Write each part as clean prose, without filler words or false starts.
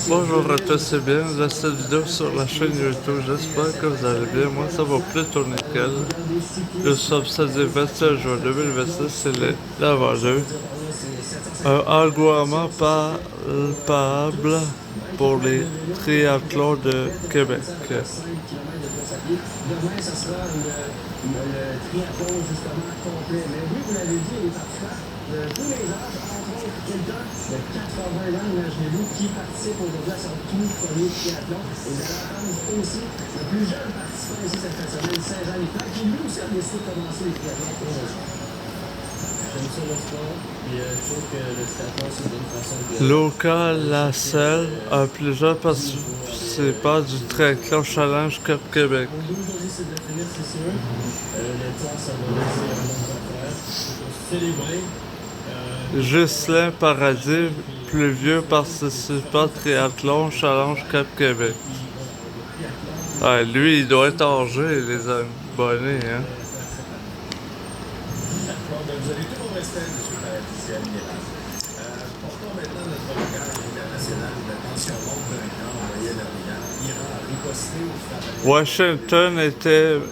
Bonjour à tous et bienvenue dans cette vidéo sur la chaîne YouTube. J'espère que vous allez bien. Moi, ça va plutôt nickel. Nous sommes samedi 27 juin 2026. C'est l'avant-deux. Un engouement palpable pour les triathlons de Québec. Demain, ça sera le triathlon justement complet. Mais oui, vous l'avez dit, les participants de tous les âges, entre autres quelqu'un de 80 ans, imaginez-vous, qui participe aujourd'hui à son tout premier triathlon. Et vous allez entendre aussi le plus jeune participant ici cette fin de semaine, 16 ans, qui lui aussi a décidé de commencer les triathlons pour aujourd'hui. J'aime ça le sport, puis je trouve que le triathlon, c'est une bonne façon de... Local Lasselle, un plus jeune participant du triathlon Challenge Cap Québec. Mon but aujourd'hui, c'est de finir, c'est sûr. Le temps, ça va laisser un bon affaire. Célébrer. Ghislain Paradis, plus vieux participant triathlon Challenge Cap Québec. Ouais, lui, il doit être âgé, les abonnés, hein. Vous avez tout mon respect, M. Paradis, amiral. Portons maintenant notre regard à l'international où la tension monte d'un cran en Moyen-Orient. L'Iran a riposté aux frappes. Washington était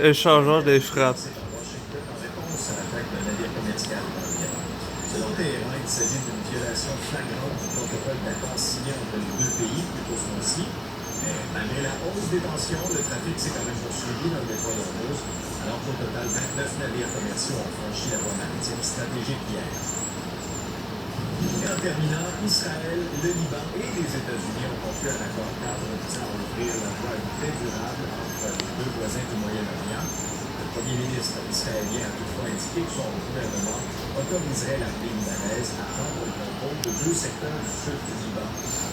échangeant des frappes. Washington en réponse à l'attaque d'un navire commercial dans l'Iran. Selon Téhéran, il s'agit d'une violation flagrante du protocole d'accord signé entre les deux pays plus tôt ce mois-ci. Mais malgré la hausse des tensions, le trafic s'est quand même poursuivi dans le détroit d'Ormuz, alors qu'au total, 29 navires commerciaux ont franchi la voie maritime stratégique hier. Et en terminant, Israël, le Liban et les États-Unis ont conclu un accord cadre visant à ouvrir la voie à une paix durable entre les deux voisins du Moyen-Orient. Le premier ministre israélien a toutefois indiqué que son gouvernement autoriserait l'armée libanaise à prendre le contrôle de deux secteurs du sud du Liban.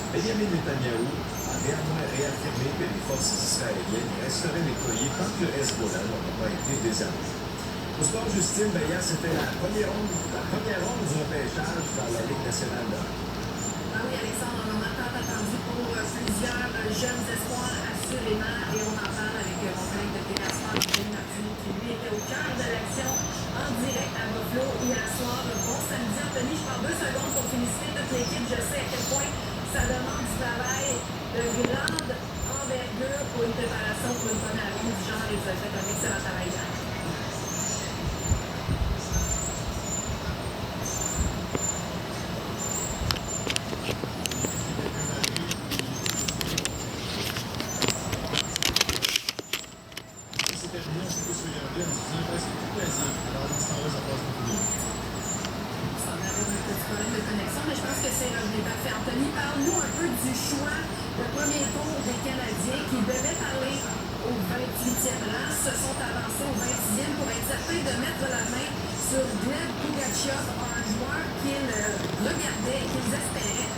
Benjamin Netanyahou a néanmoins réaffirmé que les forces israéliennes resteraient déployées tant que le Hezbollah n'aura pas été désarmé. Au sport, Justine Bayas, c'était la première ronde du repêchage dans la Ligue nationale de hockey. Ah oui, Alexandre, un moment tant attendu pour plusieurs jeunes espoirs, assurément, et on en parle avec mon collègue de TVA Sport, Denis Martini, qui lui était au cœur de l'action en direct à Buffalo hier soir. Bon samedi, Anthony, je prends 2 secondes pour féliciter toute l'équipe. Je sais à quel point ça demande du travail de grande envergure pour une préparation pour une première ronde du genre, et vous avez fait un excellent travail hier. Mais je pense que c'est revenu parfait. Anthony, parle-nous un peu du choix, le premier tour des Canadiens qui devaient parler au 28e rang, se sont avancés au 26e pour être certains de mettre la main sur Gleb Pugachev, un joueur qu'ils regardaient et qu'ils espéraient.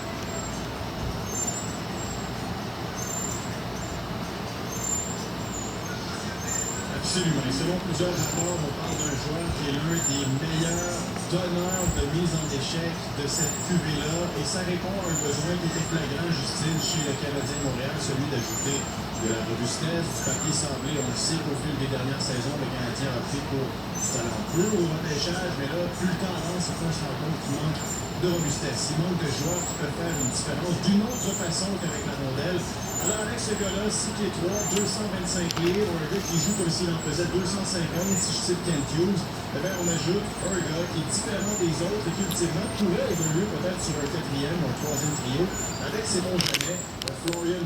Absolument. Et selon plusieurs rapports, on parle d'un joueur qui est l'un des meilleurs donneurs de mise en échec de cette cuvée-là. Et ça répond à un besoin qui était flagrant, Justine, chez le Canadien de Montréal, celui d'ajouter de la robustesse, du papier sablé. On le sait qu'au fil des dernières saisons, le Canadien a opté pour du talent peu au repêchage. Mais là, plus le temps avance, on se rend compte qu'il manque de robustesse. Il manque de joueurs qui peuvent faire une différence d'une autre façon qu'avec la rondelle. Alors avec ce gars-là, 6 pieds 3, 225 livres, un gars qui joue comme s'il en faisait 250, si je cite Kent Hughes, eh bien on ajoute un gars qui est différent des autres et qui ultimement pourrait évoluer peut-être sur un 4e ou un 3e trio avec ses bons jamais, Florian